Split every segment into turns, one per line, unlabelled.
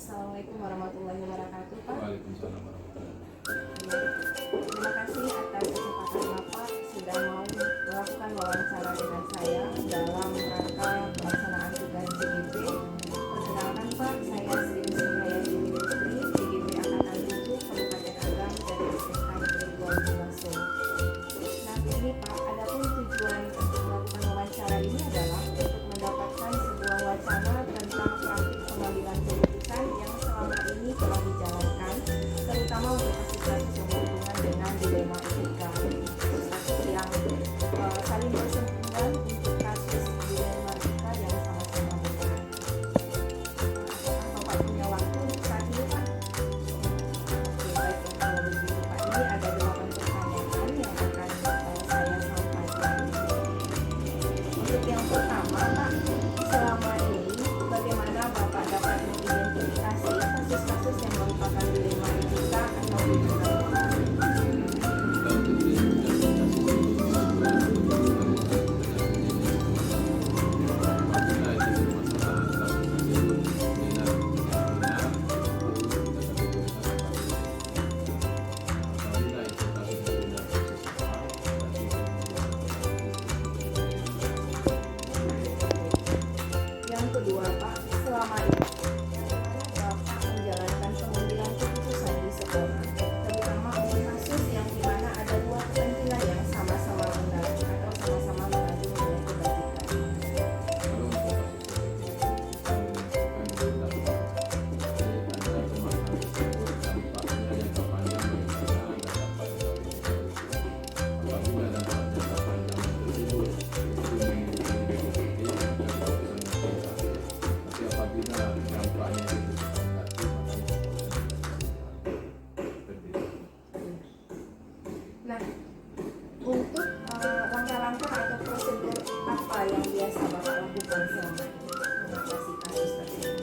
Assalamualaikum warahmatullahi wabarakatuh, Pak.
Waalaikumsalam warahmatullahi
Ya, terima kasih atas kesempatan Bapak sudah mau melakukan wawancara dengan saya dalam rangka pelaksanaan tugas CGP. Perkenalkan Pak, saya Sri Suryayati Fitri, CGP Angkatan 7, Kabupaten Agam dari SMK Negeri 2 Solo. Nah ini Pak, adapun tujuan untuk melakukan wawancara ini adalah untuk mendapatkan sebuah wacana tentang praktik pengambilan keputusan yang selama ini telah dijalankan, terutama untuk kasus-kasus yang berhubungan dengan dilema etika, kasus yang saling bersinggungan untuk kasus dilema etika yang sama-sama berat. Apakah Bapak punya waktu untuk saat ini, Pak? Oke, baik. Kalau begitu, Pak, ini ada 8 pertanyaan yang akan saya sampaikan. Untuk yang pertama, Pak, selama ini bagaimana Bapak dapat mengidentifikasi kasus-kasus yang merupakan dilema etika atau hubungan moral? Yang kedua, Pak, selama ini bagaimana Bapak menjalankan pengambilan keputusan di sekolah, terutama untuk kasus yang dimana ada dua kepentingan yang sama-sama benar atau sama-sama mengandung nilai kebajikan. Nah, untuk langkah-langkah atau prosedur apa yang biasa Bapak lakukan selama ini mengatasi kasus tersebut?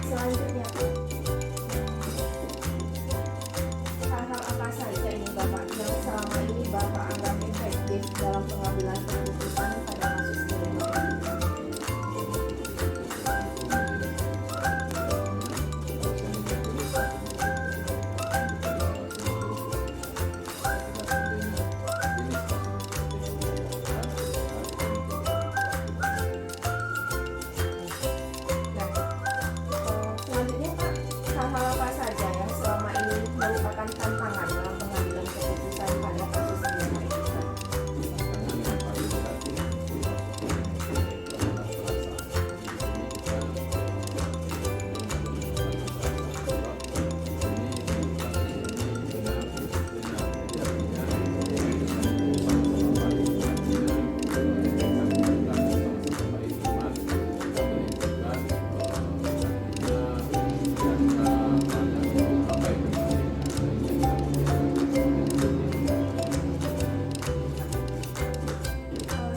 Selanjutnya, Pak, hal-hal apa saja ini Bapak yang selama ini Bapak anggap efektif dalam pengambilan keputusan pada kasus dilema etika? Nah, selanjutnya Pak, hal-hal apa saja yang selama ini merupakan tantangan dalam pengambilan keputusan pada kasus dilema etika?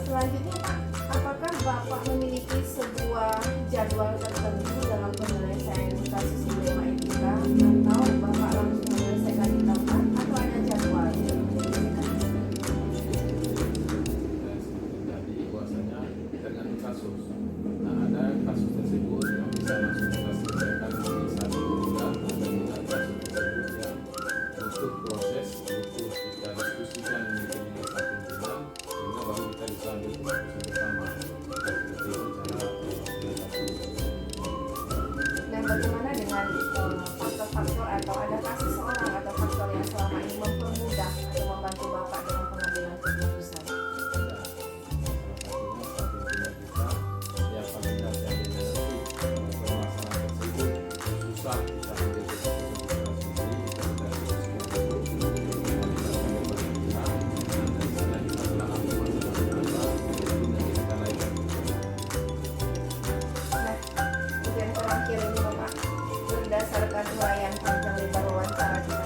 Selanjutnya Pak, apakah Bapak memiliki sebuah jadwal tertentu dalam penyelesaian kasus dilema etika, atau Bapak langsung menyelesaikan di tempat, atau ada jadwal yang menyelesaikan?
Jadi bahwasanya tergantung kasus. Nah, ada kasus tersebut yang bisa langsung kita selesaikan di satu bulan, ada juga kasus tersebut yang butuh proses, butuh kita diskusikan dengan pimpinan sehingga baru kita bisa ambil keputusan bersama. Seperti bicara
Dan bagaimana dengan faktor-faktor atau adakah seseorang atau faktor yang selama ini mempermudah atau membantu Bapak dalam pengambilan keputusan? Nah, kemudian terakhir ini Bapak, berdasarkan uraian panjang lebar wawancara kita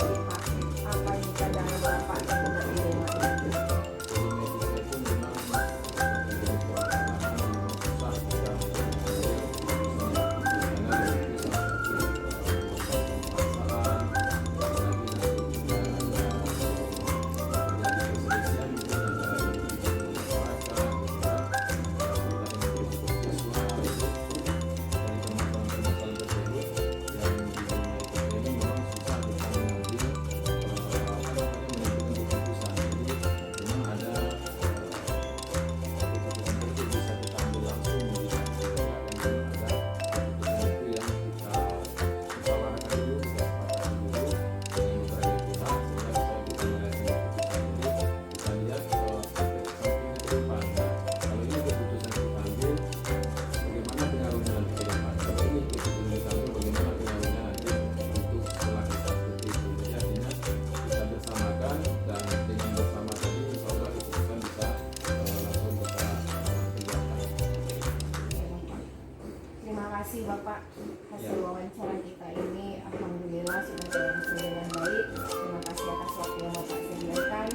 berlangsung dengan baik. Terima kasih atas waktu yang Bapak sediakan.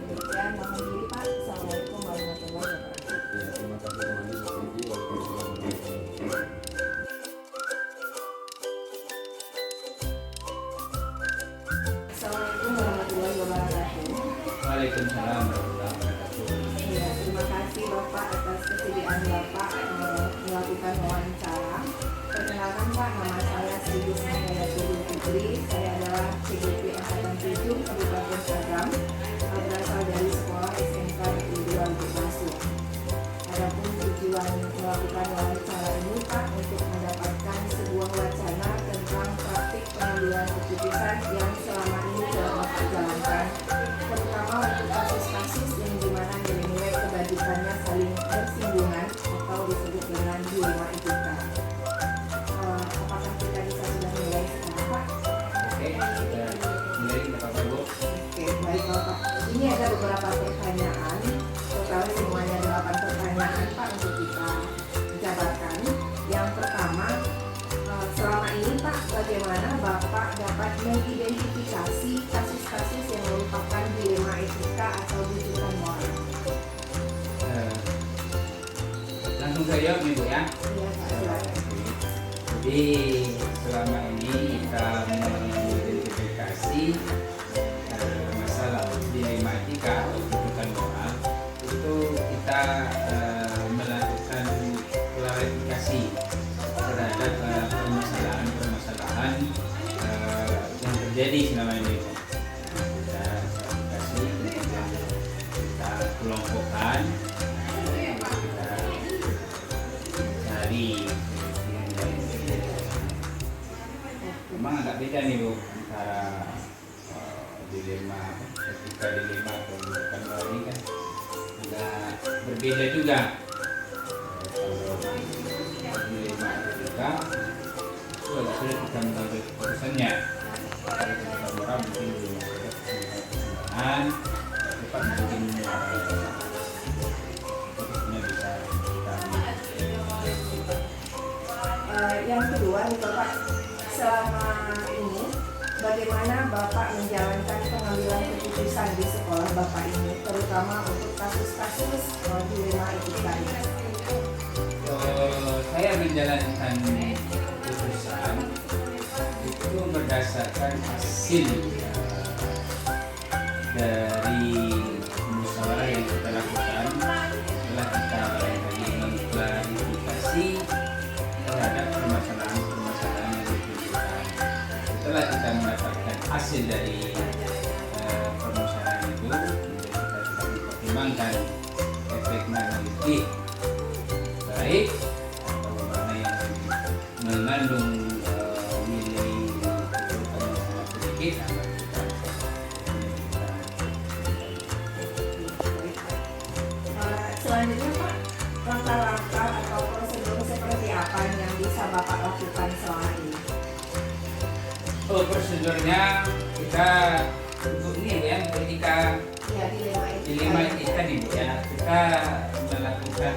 Demikian, mohon diri Pak. Assalamualaikum warahmatullahi wabarakatuh.
Ya, terima kasih kembali Mas Sidi. Waalaikumsalam warahmatullahi wabarakatuh.
Assalamualaikum warahmatullahi wabarakatuh.
Waalaikumsalam warahmatullahi wabarakatuh.
Ya, terima kasih Bapak atas kesediaan Bapak melakukan wawancara. Perkenalkan Pak, nama saya Sri Hidayatullah Putri. Saya adalah CGP Angkatan 7 Kabupaten Agam, berasal dari sekolah SMK Negeri 2 Lubuk Basuk. Adapun tujuan melakukan wawancara ini Pak untuk mendapatkan sebuah wacana tentang praktik pengambilan keputusan yang selama ini telah Bapak jalankan, terutama untuk kasus-kasus yang dimana nilai-nilai kebajikannya saling bersinggungan atau disebut dengan dilema etika. Apakah kita bisa sudah mulai sekarang Pak?
Oke, kita mulai Bapak Ibu.
Oke, baik Bapak. Ini ada beberapa pertanyaan, total semuanya 8 pertanyaan Pak untuk kita jabarkan. Yang pertama, selama ini Pak, bagaimana Bapak dapat mengidentifikasi kasus-kasus yang merupakan dilema etika atau rujukan moral?
Langsung saya jawab nih Bu ya.
Iya Pak, silakan.
Jadi selama ini kita mengidentifikasi masalah dilema etika atau rujukan moral itu kita melakukan klarifikasi terhadap permasalahan-permasalahan yang terjadi selama ini. Kita klarifikasi, kemudian kita kelompokkan, kita cari. Memang agak beda nih Bu antara dilema ketika dilema atau rujukan moral ini kan agak berbeda juga. Kalau dilema etika itu agak sulit kita mengambil keputusannya. Kalau ketika moral mungkin belum ada kesimpulan, cepat mungkin keputusannya bisa kita ambil.
Yang kedua nih Bapak, selama ini bagaimana Bapak menjalankan pengambilan keputusan di sekolah Bapak ini, terutama untuk kasus-kasus dilema etika ini?
Saya menjalankan keputusan itu berdasarkan hasil dari musyawarah yang kita lakukan setelah kita tadi mengklarifikasi terhadap permasalahan-permasalahan yang ditujukan. Setelah kita mendapatkan hasil dari permusyawarah itu, kita sudah mempertimbangkan efek mana lebih baik atau mana yang mengandung nilai keburukan yang sangat sedikit,
Selanjutnya Pak, langkah-langkah atau prosedur seperti apa yang bisa Bapak lakukan selama ini?
prosedurnya kita untuk ini ya ketika
Ya,
dilema etika nih Bu ya, kita melakukan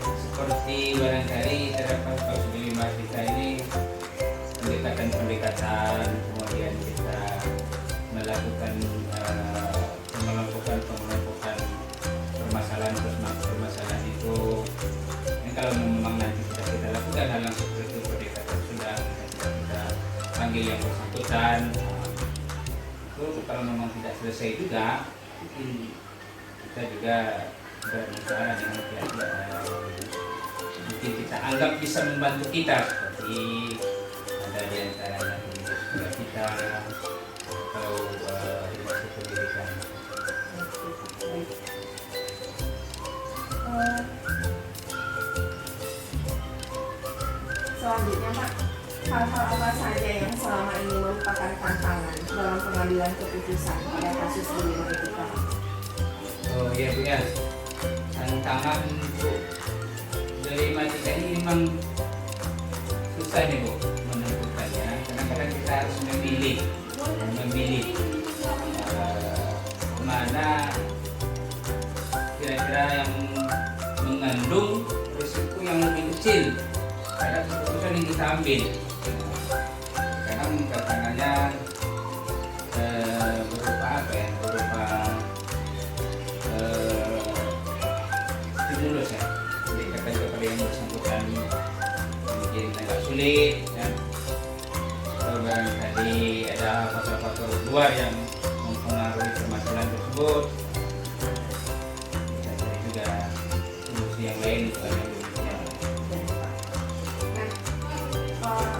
seperti barangkali terdapat kasus dilema etika ini pendekatan-pendekatan, kemudian kita melakukan pengelompokan permasalahan itu. Ini kalau memang nanti kita lakukan hal yang seperti itu, pendekatan sudah kita panggil yang bersangkutan. Itu kalau memang tidak selesai juga, mungkin kita juga berbicara dengan pihak-pihak mungkin kita anggap bisa membantu kita, seperti ada di antaranya pihak kita atau dinas pendidikan.
Selanjutnya Pak, hal-hal apa saja yang selama ini merupakan tantangan dalam pengambilan keputusan pada kasus dilema etika?
Oh iya Bu ya, tantangan untuk dilema etika ini memang susah nih Bu menentukannya. Kadang-kadang kita harus memilih mana kira-kira yang mengandung risiko yang lebih kecil terhadap keputusan yang kita ambil. Kadang tantangannya luar yang mempengaruhi permasalahan tersebut. Kita cari juga solusi yang lain bukan yang demikian.
Nah,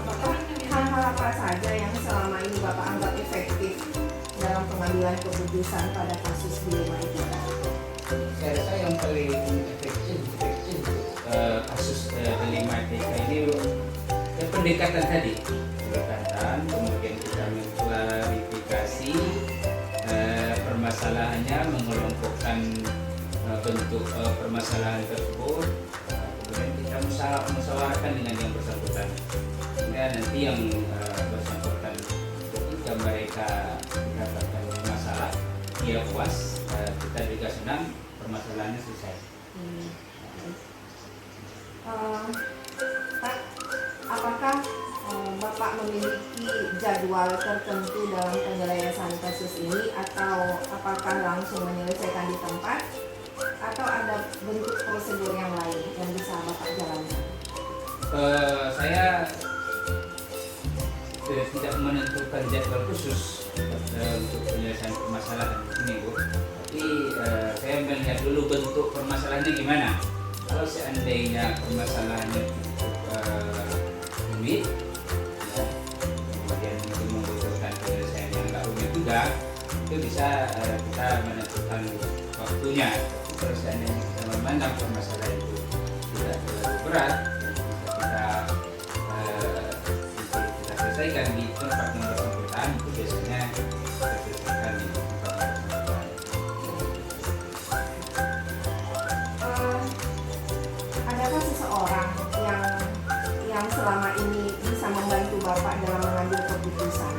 Bapak, hal-hal apa saja yang selama ini Bapak anggap efektif dalam pengambilan keputusan pada kasus dilema etika?
Saya rasa yang paling efektif kasus dilema etika ini ya pendekatan tadi, kemudian kita mengklarifikasi permasalahannya, mengelompokkan bentuk permasalahan tersebut, kemudian kita musyawarahkan dengan yang bersangkutan. Ya, nanti yang bersangkutan ketika mereka mendapatkan masalah dia puas, kita juga senang, permasalahannya selesai.
Pak, apakah Bapak memiliki jadwal tertentu dalam penyelesaian kasus ini, atau apakah langsung menyelesaikan di tempat, atau ada bentuk prosedur yang lain yang bisa Bapak jalankan?
Saya tidak menentukan jadwal khusus untuk penyelesaian permasalahan ini, Bu. Tapi saya melihat dulu bentuk permasalahannya gimana. Kalau seandainya permasalahannya rumit, kemudian itu membutuhkan penyelesaian yang nggak rumit juga, itu bisa kita menentukan waktunya. Kalau seandainya kita memandang permasalahan itu tidak terlalu berat, bisa kita selesaikan di tempat yang bersangkutan. Itu biasanya kita selesaikan di tempat yang bersangkutan.
Adakah seseorang yang selama ini bisa membantu Bapak dalam mengambil keputusan?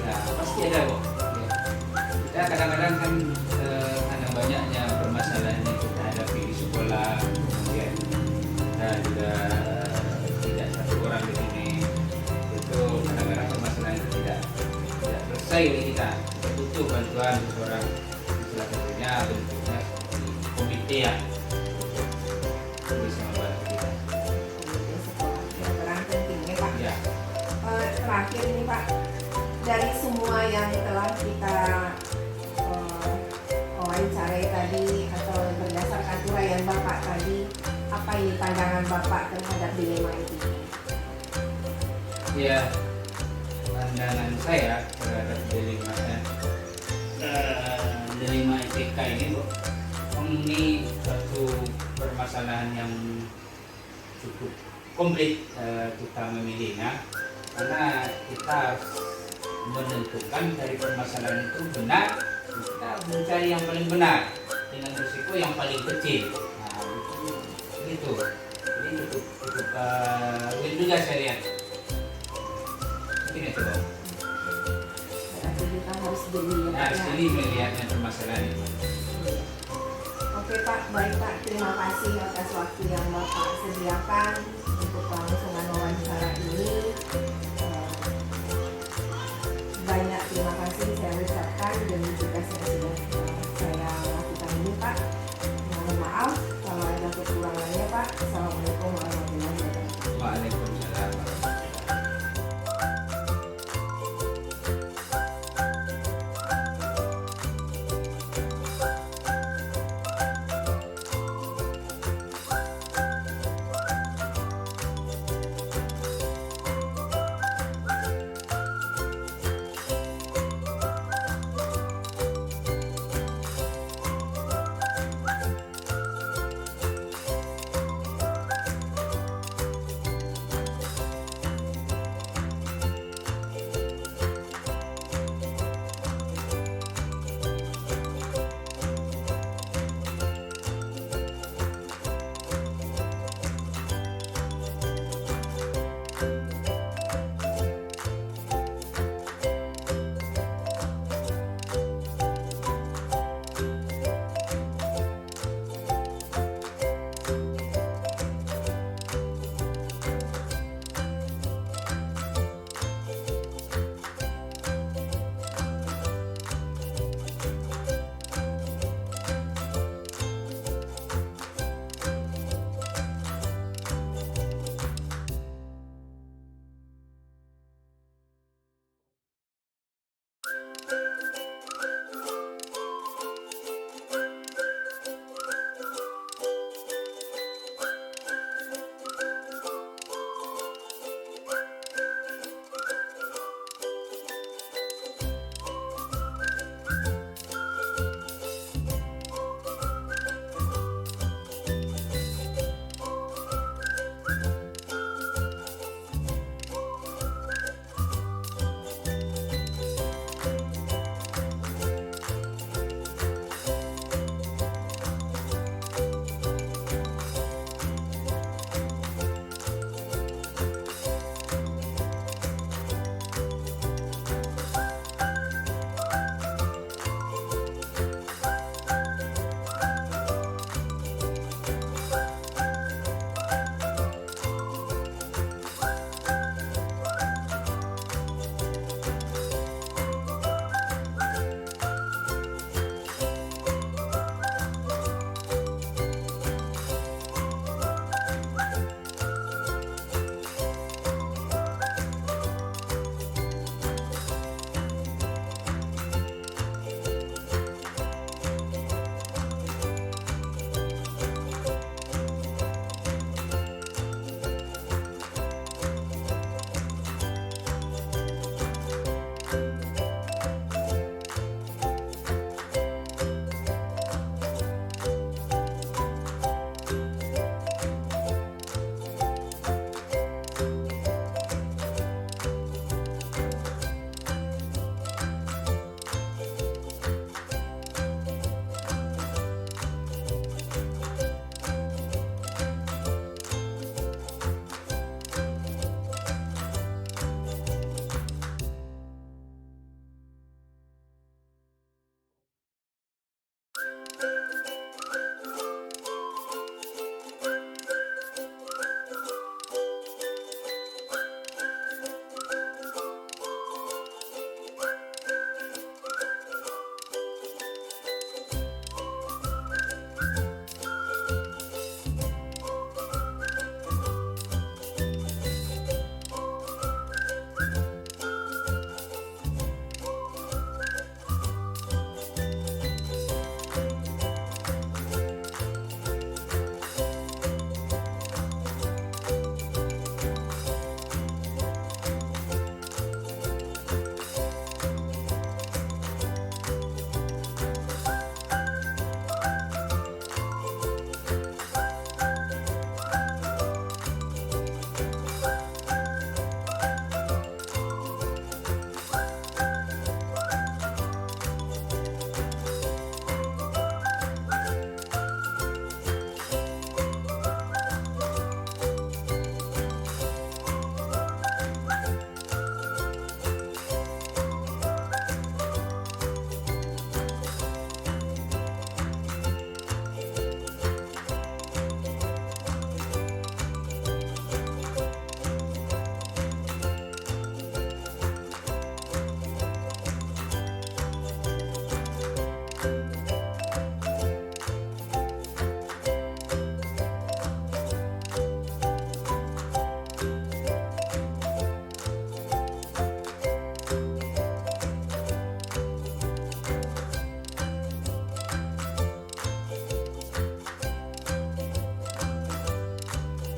Ya, pasti ada, kok. Ya. Kita kadang-kadang kan karena banyaknya permasalahan yang kita hadapi di sekolah, kemudian kita juga tidak satu orang di sini, itu kadang-kadang permasalahan itu tidak selesai oleh kita. Kita butuh bantuan seseorang, salah satunya bentuknya seperti komite ya, itu bisa membantu kita.
Peran penting ya, Pak.
Ya.
Terakhir ini, Pak, dari semua yang telah kita wawancarai tadi atau berdasarkan uraian Bapak tadi, apa ini pandangan Bapak terhadap dilema itu?
Ya, pandangan saya terhadap dilema etika ini, Bu, ini suatu permasalahan yang cukup komplit kita memilihnya, karena kita menentukan dari permasalahan itu benar, kita mencari yang paling benar dengan risiko yang paling kecil. Nah, itu jadi cukup rumit juga saya lihat. Mungkin itu, Bang.
Berarti kita harus jeli ya, Pak,
Harus
ya.
ini melihatnya permasalahan itu.
Oke, Pak, baik, Pak, terima kasih atas waktu yang Bapak sediakan untuk kelangsungan wawancara ini. Banyak terima kasih saya ucapkan, dan juga saya sudah saya lakukan ini, Pak. Mohon maaf kalau ada kekurangannya, Pak. Assalamualaikum warahmatullahi wabarakatuh.